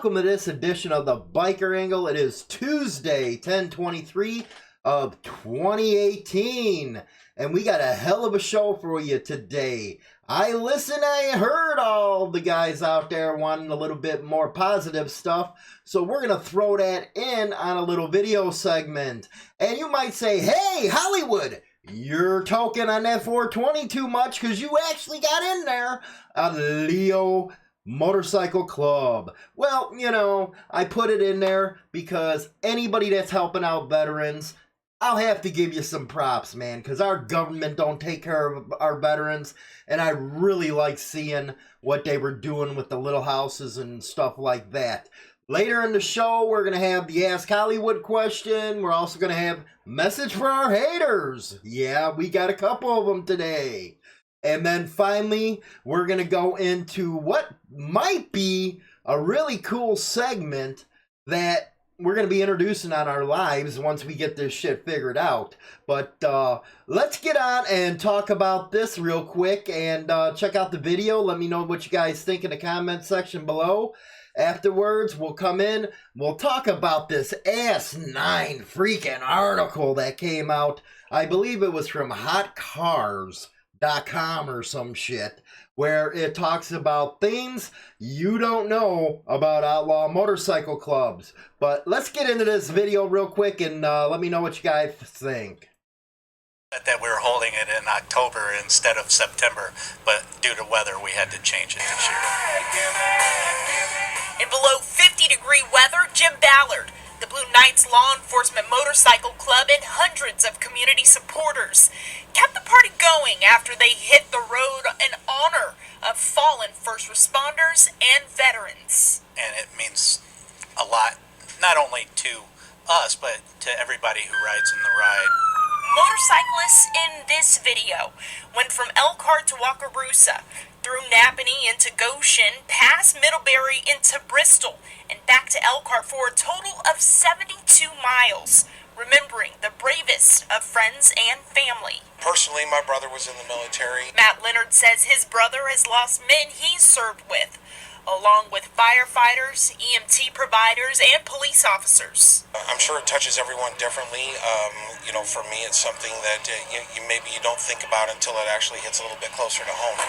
welcome to this edition of the Biker Angle. It is Tuesday, 10/23 of 2018, and we got a hell of a show for you today. I heard all the guys out there wanting a little bit more positive stuff, so we're going to throw that in on a little video segment. And you might say, hey, Hollywood, you're talking on that 420 too much because you actually got in there. Leo Motorcycle Club. Well, you know, I put it in there because anybody that's helping out veterans, I'll have to give you some props, man, because our government don't take care of our veterans, and I really like seeing what they were doing with the little houses and stuff like that. Later in the show, we're going to have the Ask Hollywood question. We're also going to have message for our haters. Yeah, we got a couple of them today. And then finally, we're going to go into what might be a really cool segment that we're going to be introducing on our lives once we get this shit figured out. But let's get on and talk about this real quick and check out the video. Let me know what you guys think in the comment section below. Afterwards, we'll come in, we'll talk about this S9 freaking article that came out. I believe it was from hotcars.com or some shit, where it talks about things you don't know about outlaw motorcycle clubs. But let's get into this video real quick and let me know what you guys think. That we were holding it in October instead of September, but due to weather we had to change it this year. In below 50-degree weather, Jim Ballard, the Blue Knights Law Enforcement Motorcycle Club, and hundreds of community supporters kept the party going after they hit the road in honor of fallen first responders and veterans. And it means a lot, not only to us, but to everybody who rides in the ride. Motorcyclists in this video went from Elkhart to Wakarusa, through Napanee into Goshen, past Middlebury into Bristol, and back to Elkhart for a total of 72 miles, remembering the bravest of friends and family. Personally, my brother was in the military. Matt Leonard says his brother has lost men he's served with, along with firefighters, EMT providers, and police officers. I'm sure it touches everyone differently. You know, for me, it's something that maybe you don't think about until it actually hits a little bit closer to home.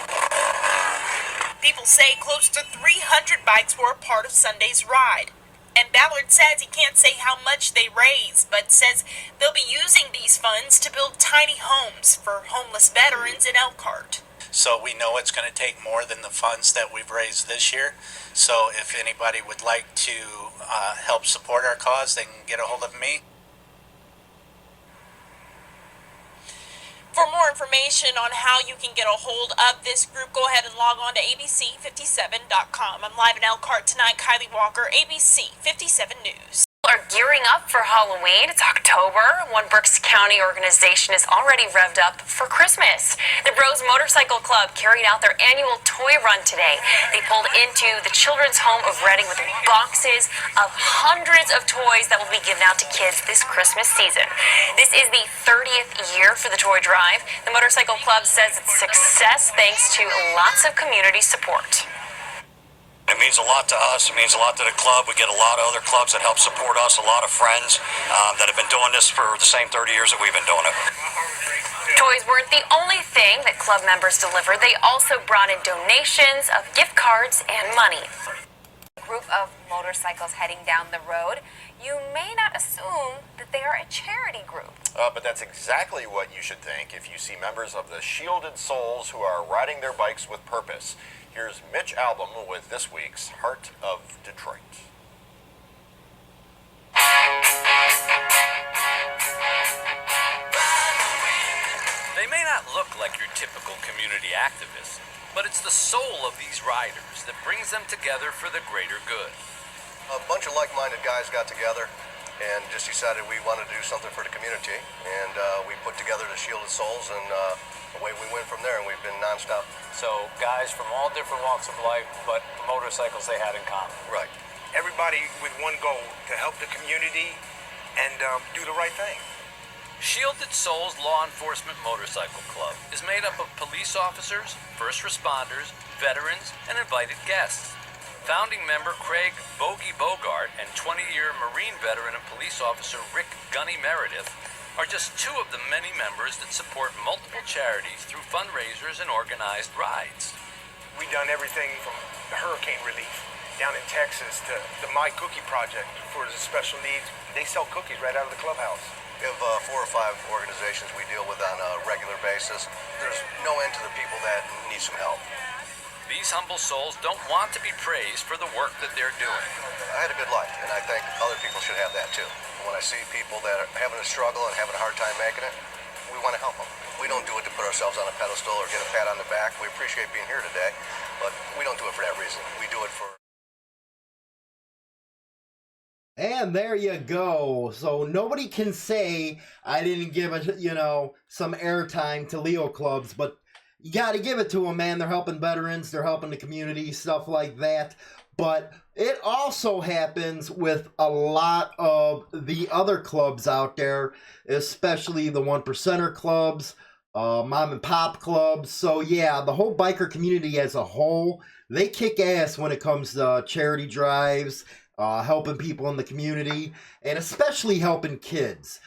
People say close to 300 bikes were a part of Sunday's ride. And Ballard says he can't say how much they raise, but says they'll be using these funds to build tiny homes for homeless veterans in Elkhart. So we know it's going to take more than the funds that we've raised this year. So if anybody would like to help support our cause, they can get a hold of me. For more information on how you can get a hold of this group, go ahead and log on to abc57.com. I'm live in Elkhart tonight. Kylie Walker, ABC 57 News. Are gearing up for Halloween. It's October. One Berks County organization is already revved up for Christmas. The Bros Motorcycle Club carried out their annual toy run today. They pulled into the children's home of Reading with boxes of hundreds of toys that will be given out to kids this Christmas season. This is the 30th year for the toy drive. The Motorcycle Club says it's success thanks to lots of community support. It means a lot to us. It means a lot to the club. We get a lot of other clubs that help support us, a lot of friends that have been doing this for the same 30 years that we've been doing it. Toys weren't the only thing that club members delivered. They also brought in donations of gift cards and money. A group of motorcycles heading down the road. You may not assume that they are a charity group. But that's exactly what you should think if you see members of the Shielded Souls who are riding their bikes with purpose. Here's Mitch Album with this week's Heart of Detroit. They may not look like your typical community activists, but it's the soul of these riders that brings them together for the greater good. A bunch of like-minded guys got together and just decided we wanted to do something for the community, and we put together the Shielded Souls, and away we went from there, and we've been nonstop. So guys from all different walks of life, but motorcycles they had in common. Right. Everybody with one goal, to help the community and do the right thing. Shielded Souls Law Enforcement Motorcycle Club is made up of police officers, first responders, veterans, and invited guests. Founding member Craig Bogey Bogart and 20-year Marine veteran and police officer Rick Gunny Meredith are just two of the many members that support multiple charities through fundraisers and organized rides. We done everything from the hurricane relief down in Texas to the My Cookie Project for the special needs. They sell cookies right out of the clubhouse. We have 4 or 5 organizations we deal with on a regular basis. There's no end to the people that need some help. These humble souls don't want to be praised for the work that they're doing. I had a good life, and I think other people should have that too. When I see people that are having a struggle and having a hard time making it, we want to help them. We don't do it to put ourselves on a pedestal or get a pat on the back. We appreciate being here today, but we don't do it for that reason. We do it for... And there you go. So nobody can say I didn't give it, some airtime to Leo clubs, but you got to give it to them, man. They're helping veterans, they're helping the community, stuff like that. But it also happens with a lot of the other clubs out there, especially the 1%er clubs, mom and pop clubs. So yeah, the whole biker community as a whole, they kick ass when it comes to charity drives, helping people in the community, and especially helping kids.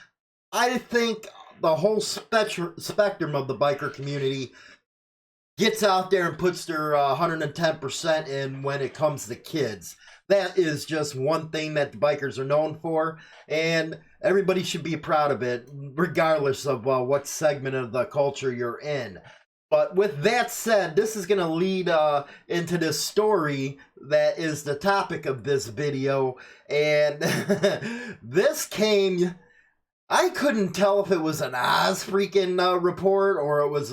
I think the whole spectrum of the biker community gets out there and puts their 110% in when it comes to kids. That is just one thing that the bikers are known for, and everybody should be proud of it, regardless of what segment of the culture you're in. But with that said, this is going to lead into this story that is the topic of this video. And this came... I couldn't tell if it was an Oz freaking report or it was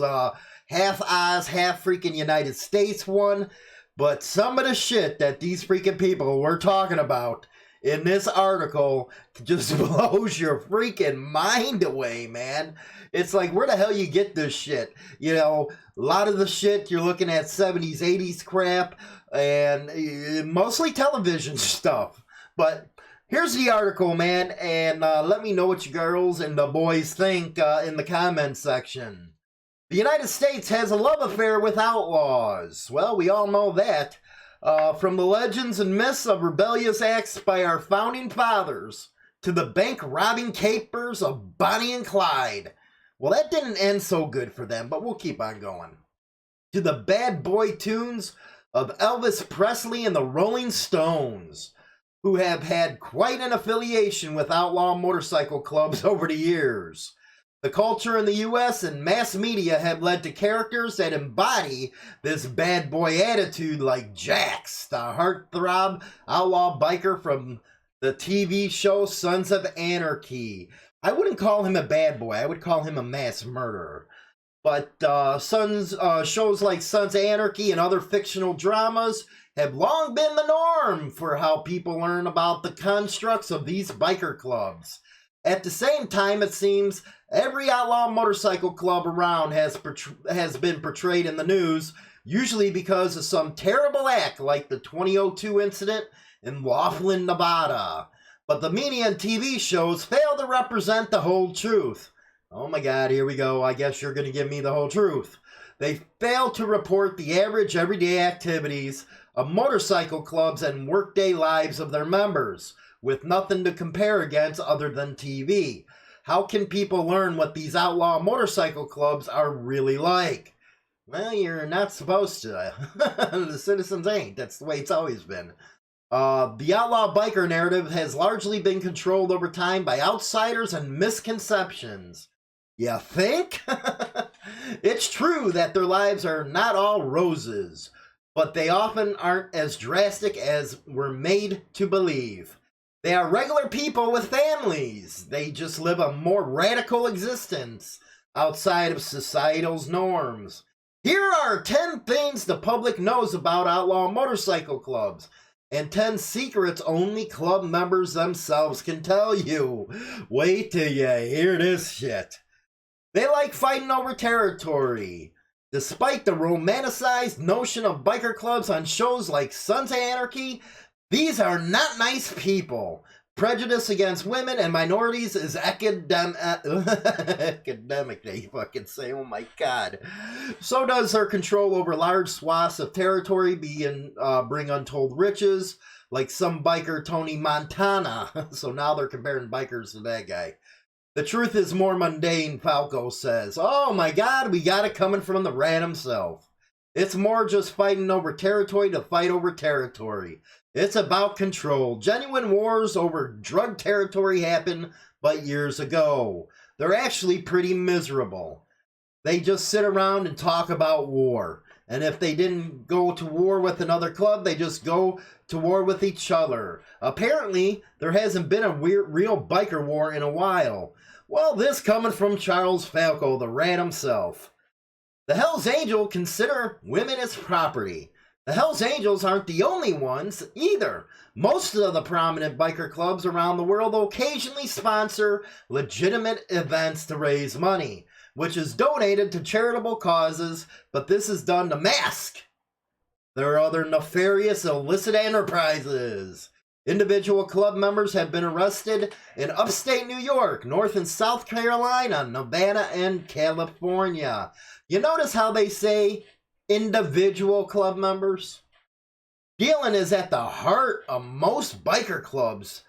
half Oz, half freaking United States one. But some of the shit that these freaking people were talking about in this article just blows your freaking mind away, man. It's like, where the hell you get this shit? A lot of the shit you're looking at 70s, 80s crap, and mostly television stuff. But here's the article, man, and let me know what you girls and the boys think in the comment section. The United States has a love affair with outlaws. Well, we all know that. From the legends and myths of rebellious acts by our founding fathers to the bank-robbing capers of Bonnie and Clyde. Well, that didn't end so good for them, but we'll keep on going. To the bad boy tunes of Elvis Presley and the Rolling Stones, who have had quite an affiliation with outlaw motorcycle clubs over the years. The culture in the U.S. and mass media have led to characters that embody this bad boy attitude, like Jax, the heartthrob outlaw biker from the TV show Sons of Anarchy. I wouldn't call him a bad boy, I would call him a mass murderer. But shows like Sons of Anarchy and other fictional dramas have long been the norm for how people learn about the constructs of these biker clubs. At the same time, it seems every outlaw motorcycle club around has been portrayed in the news, usually because of some terrible act like the 2002 incident in Laughlin, Nevada. But the media and TV shows fail to represent the whole truth. Oh my God, here we go. I guess you're going to give me the whole truth. They fail to report the average everyday activities of motorcycle clubs and workday lives of their members, with nothing to compare against other than TV. How can people learn what these outlaw motorcycle clubs are really like? Well, you're not supposed to. The citizens ain't. That's the way it's always been. The outlaw biker narrative has largely been controlled over time by outsiders and misconceptions. You think? It's true that their lives are not all roses, but they often aren't as drastic as we're made to believe. They are regular people with families. They just live a more radical existence outside of societal's norms. Here are 10 things the public knows about outlaw motorcycle clubs, and 10 secrets only club members themselves can tell you. Wait till you hear this shit. They like fighting over territory. Despite the romanticized notion of biker clubs on shows like Sons of Anarchy, these are not nice people. prejudice against women and minorities is academic, they fucking say. Oh my God. So does their control over large swaths of territory bring untold riches, like some biker Tony Montana. So now they're comparing bikers to that guy. The truth is more mundane, Falco says. Oh my God, we got it coming from the rat himself. It's more just fighting over territory to fight over territory. It's about control. Genuine wars over drug territory happened but years ago. They're actually pretty miserable. They just sit around and talk about war. And if they didn't go to war with another club, they just go to war with each other. Apparently, there hasn't been a real biker war in a while. Well, this coming from Charles Falco, the rat himself. The Hells Angels consider women as property. The Hells Angels aren't the only ones either. Most of the prominent biker clubs around the world occasionally sponsor legitimate events to raise money, which is donated to charitable causes, but this is done to mask their other nefarious illicit enterprises. Individual club members have been arrested in upstate New York, North and South Carolina, Nevada, and California. You notice how they say individual club members? Dealing is at the heart of most biker clubs.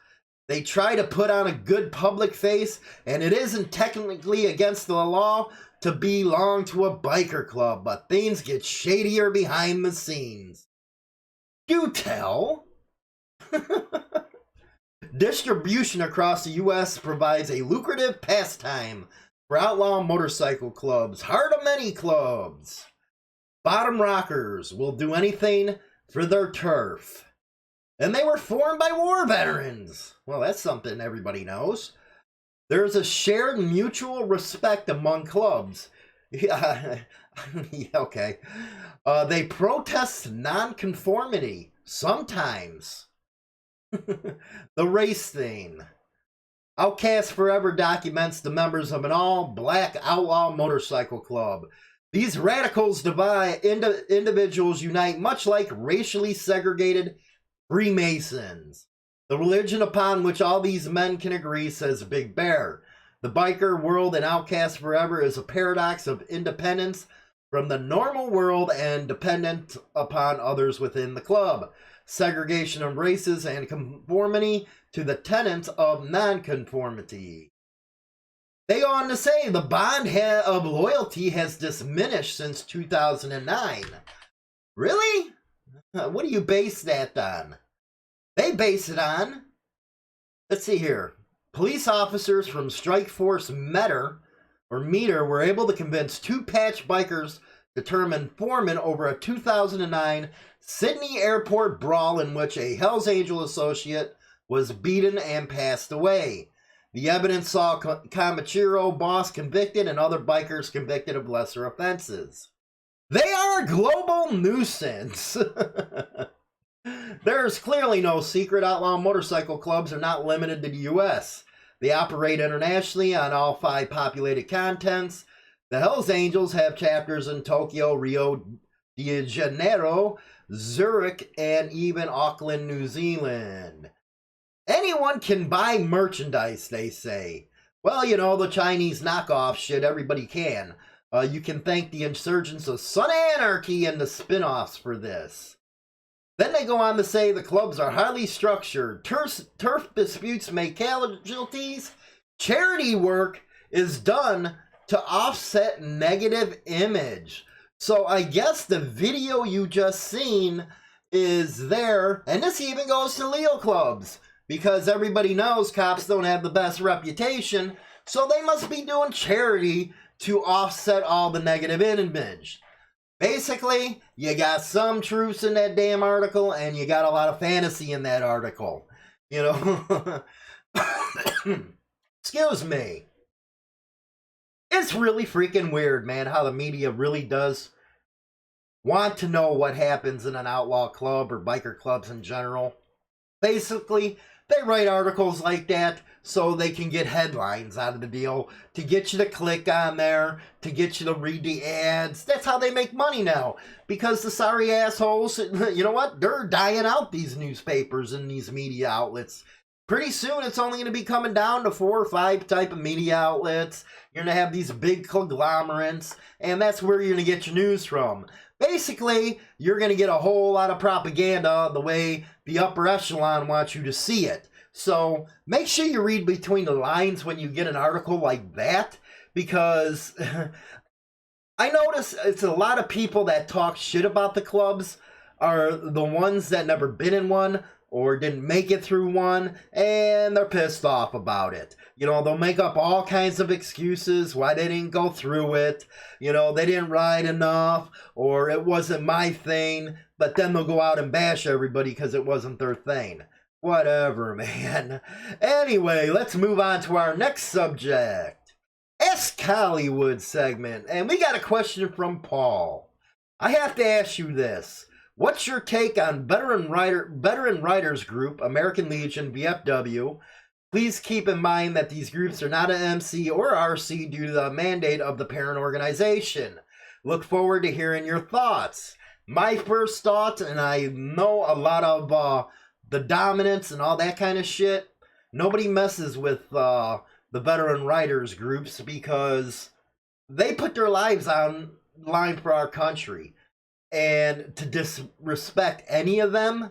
They try to put on a good public face, and it isn't technically against the law to belong to a biker club, but things get shadier behind the scenes. Do tell. Distribution across the U.S. provides a lucrative pastime for outlaw motorcycle clubs, heart of many clubs. Bottom rockers will do anything for their turf. And they were formed by war veterans. Well, that's something everybody knows. There's a shared mutual respect among clubs. Yeah, okay. They protest nonconformity sometimes. The race thing. Outlaws Forever documents the members of an all-black outlaw motorcycle club. These radicals divide, individuals unite much like racially segregated Freemasons. The religion upon which all these men can agree, says Big Bear. The biker world in Outlaws Forever is a paradox of independence from the normal world and dependent upon others within the club. Segregation of races and conformity to the tenets of nonconformity. They go on to say the bond of loyalty has diminished since 2009. Really? What do you base that on? They base it on, let's see here. Police officers from Strike Force Meter were able to convince two patch bikers to term informant over a 2009 Sydney airport brawl in which a Hells Angel associate was beaten and passed away. The evidence saw Kamachiro boss convicted and other bikers convicted of lesser offenses. They are a global nuisance. There's clearly no secret outlaw motorcycle clubs are not limited to the U.S. They operate internationally on all 5 populated continents. The Hells Angels have chapters in Tokyo, Rio de Janeiro, Zurich, and even Auckland, New Zealand. Anyone can buy merchandise, they say. Well, you know, the Chinese knockoff shit, everybody can. You can thank the insurgents of Sun Anarchy and the spin-offs for this. Then they go on to say the clubs are highly structured. Turf disputes make casualties. Charity work is done to offset negative image. So I guess the video you just seen is there. And this even goes to Leo clubs. Because everybody knows cops don't have the best reputation. So they must be doing charity to offset all the negative image. Basically, you got some truths in that damn article, and you got a lot of fantasy in that article. You know? Excuse me. It's really freaking weird, man, how the media really does want to know what happens in an outlaw club or biker clubs in general. Basically, they write articles like that so they can get headlines out of the deal, to get you to click on there, to get you to read the ads. That's how they make money now. Because the sorry assholes, you know what? They're dying out, these newspapers and these media outlets. pretty soon it's only going to be coming down to 4 or 5 type of media outlets. You're going to have these big conglomerates, and that's where you're going to get your news from. Basically, you're going to get a whole lot of propaganda the way the upper echelon wants you to see it. So make sure you read between the lines when you get an article like that, because I notice it's a lot of people that talk shit about the clubs are the ones that never been in one or didn't make it through one, and they're pissed off about it. You know, they'll make up all kinds of excuses why they didn't go through it. You know, they didn't ride enough, or it wasn't my thing, but then they'll go out and bash everybody because it wasn't their thing. Whatever, man. Anyway, let's move on to our next subject. Ask Hollywood segment, and we got a question from Paul. I have to ask you this. What's your take on veteran writers group, American Legion, VFW? Please keep in mind that these groups are not an MC or RC due to the mandate of the parent organization. Look forward to hearing your thoughts. My first thought, and I know a lot of the dominance and all that kind of shit, nobody messes with the veteran writers groups because they put their lives on line for our country. And to disrespect any of them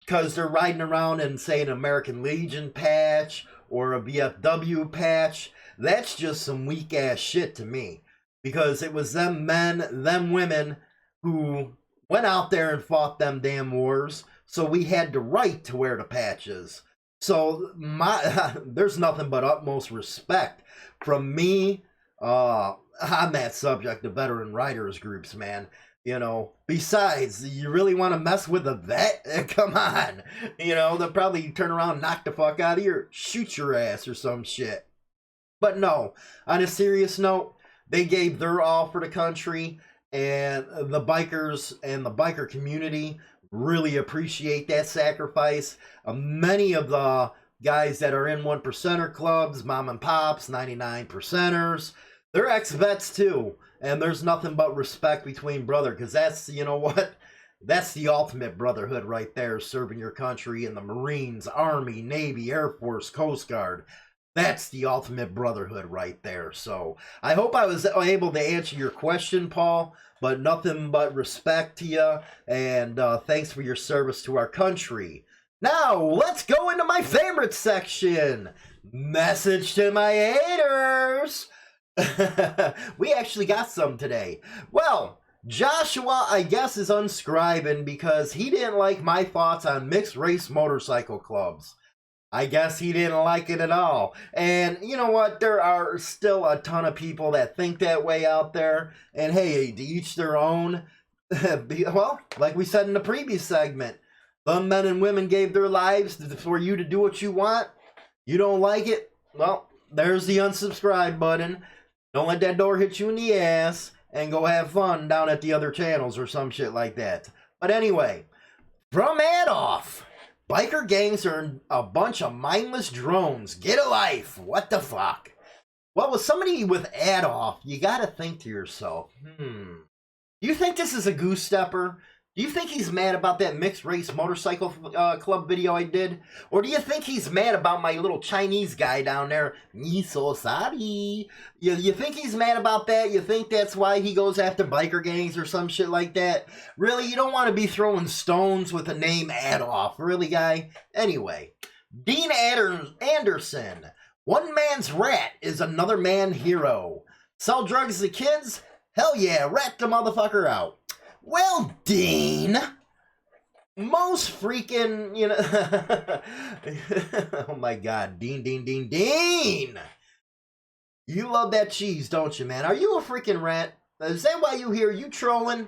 because they're riding around and say an American Legion patch or a VFW patch, that's just some weak ass shit to me. Because it was them men, them women who went out there and fought them damn wars, so we had the right to wear the patches. So there's nothing but utmost respect from me on that subject of veteran writers groups, man. You know, besides, you really want to mess with a vet? Come on. You know, they'll probably turn around and knock the fuck out of you or shoot your ass or some shit. But no, on a serious note, they gave their all for the country, and the bikers and the biker community really appreciate that sacrifice. Many of the guys that are in 1%er clubs, mom and pops, 99%ers, they're ex-vets too. And there's nothing but respect between brother, because that's, you know what? That's the ultimate brotherhood right there, serving your country in the Marines, Army, Navy, Air Force, Coast Guard. That's the ultimate brotherhood right there. So I hope I was able to answer your question, Paul, but nothing but respect to you, and thanks for your service to our country. Now, let's go into my favorite section. Message to my haters. We actually got some today. Well, Joshua, I guess, is unscribing because he didn't like my thoughts on mixed race motorcycle clubs. I guess he didn't like it at all. And you know what? There are still a ton of people that think that way out there. And hey, to each their own. Well, like we said in the previous segment, the men and women gave their lives for you to do what you want. You don't like it? Well, there's the unsubscribe button. Don't let that door hit you in the ass, and go have fun down at the other channels or some shit like that. But anyway, from Adolf, biker gangs are a bunch of mindless drones. Get a life. What the fuck? Well, with somebody with Adolf, you gotta think to yourself, do you think this is a goose stepper? Do you think he's mad about that mixed race motorcycle club video I did? Or do you think he's mad about my little Chinese guy down there? Me so sorry. You think he's mad about that? You think that's why he goes after biker gangs or some shit like that? Really, you don't want to be throwing stones with the name Adolf. Really, guy? Anyway, Dean Anderson. One man's rat is another man's hero. Sell drugs to kids? Hell yeah, rat the motherfucker out. Well, Dean, most freaking, you know, oh my God, Dean. You love that cheese, don't you, man? Are you a freaking rat? Is that why you here? You trolling?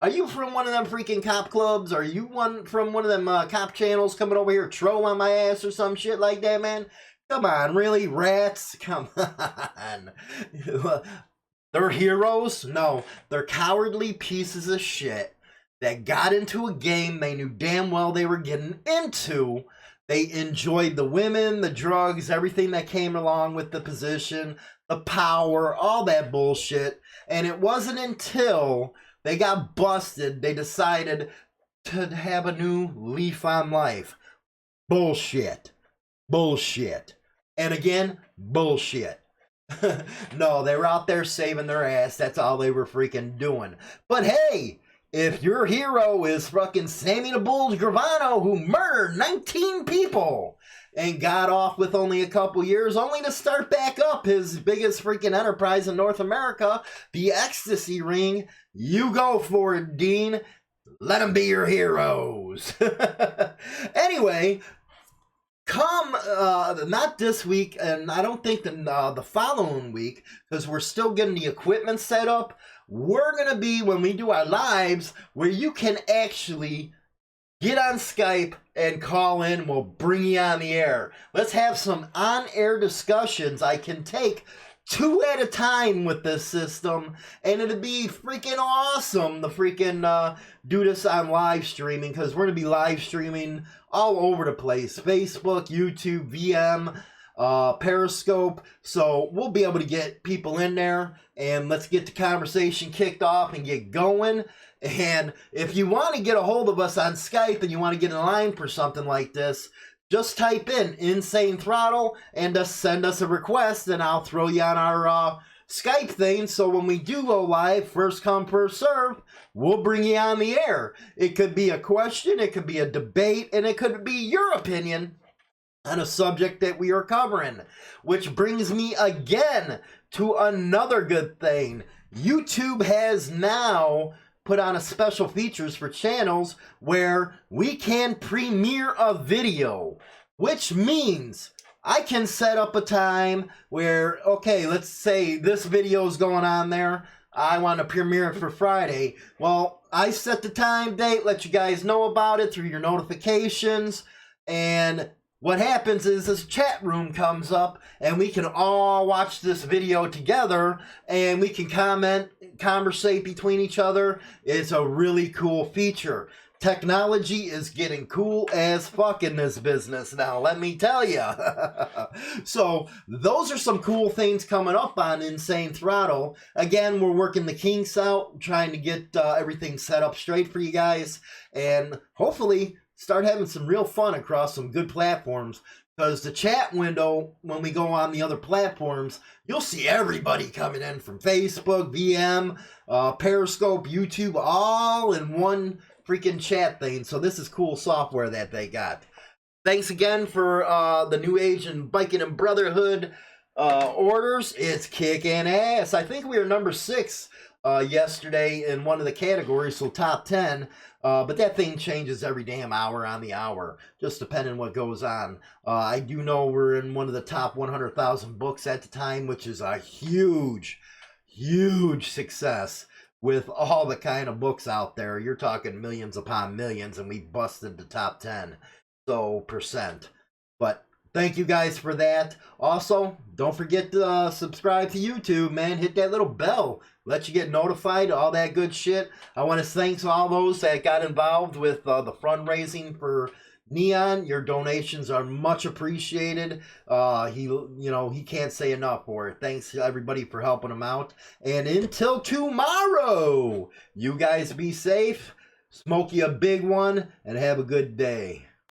Are you from one of them freaking cop clubs? Are you from one of them cop channels coming over here trolling my ass or some shit like that, man? Come on, really, rats? Come on. They're heroes? No, they're cowardly pieces of shit that got into a game they knew damn well they were getting into. They enjoyed the women, the drugs, everything that came along with the position, the power, all that bullshit. And it wasn't until they got busted they decided to have a new leaf on life. Bullshit. Bullshit. And again, bullshit. No, they were out there saving their ass. That's all they were freaking doing. But hey, if your hero is fucking Sammy the Bulls Gravano, who murdered 19 people and got off with only a couple years, only to start back up his biggest freaking enterprise in North America, the Ecstasy Ring, you go for it, Dean. Let them be your heroes. Anyway, come, not this week, and I don't think the following week, because we're still getting the equipment set up, we're going to be, when we do our lives, where you can actually get on Skype and call in. We'll bring you on the air. Let's have some on-air discussions. I can take 2 at a time with this system, and it'd be freaking awesome to freaking do this on live streaming, because we're going to be live streaming all over the place. Facebook, YouTube, VM, Periscope. So we'll be able to get people in there, and let's get the conversation kicked off and get going. And if you want to get a hold of us on Skype and you want to get in line for something like this, just type in Insane Throttle and just send us a request, and I'll throw you on our Skype thing. So when we do go live, first come, first serve, we'll bring you on the air. It could be a question, it could be a debate, and it could be your opinion on a subject that we are covering. Which brings me again to another good thing. YouTube has now put on a special features for channels where we can premiere a video, which means I can set up a time where, okay, let's say this video is going on there. I want to premiere it for Friday. Well, I set the time, date, let you guys know about it through your notifications, and what happens is this chat room comes up and we can all watch this video together, and we can conversate between each other. It's a really cool feature. Technology is getting cool as fuck in this business now, let me tell you. So those are some cool things coming up on Insane Throttle. Again, we're working the kinks out, trying to get everything set up straight for you guys, and hopefully start having some real fun across some good platforms. Because the chat window, when we go on the other platforms, you'll see everybody coming in from Facebook, VM, Periscope, YouTube, all in one freaking chat thing. So this is cool software that they got. Thanks again for the New Age and Biking and Brotherhood orders. It's kicking ass. I think we were number 6 yesterday in one of the categories, so top 10. But that thing changes every damn hour on the hour, just depending what goes on. I do know we're in one of the top 100,000 books at the time, which is a huge, huge success with all the kind of books out there. You're talking millions upon millions, and we busted the top 10 percent. But thank you guys for that. Also, don't forget to subscribe to YouTube, man. Hit that little bell. Let you get notified, all that good shit. I want to thank all those that got involved with the fundraising for Neon. Your donations are much appreciated. He can't say enough for it. Thanks to everybody for helping him out. And until tomorrow, you guys be safe, smoke you a big one, and have a good day.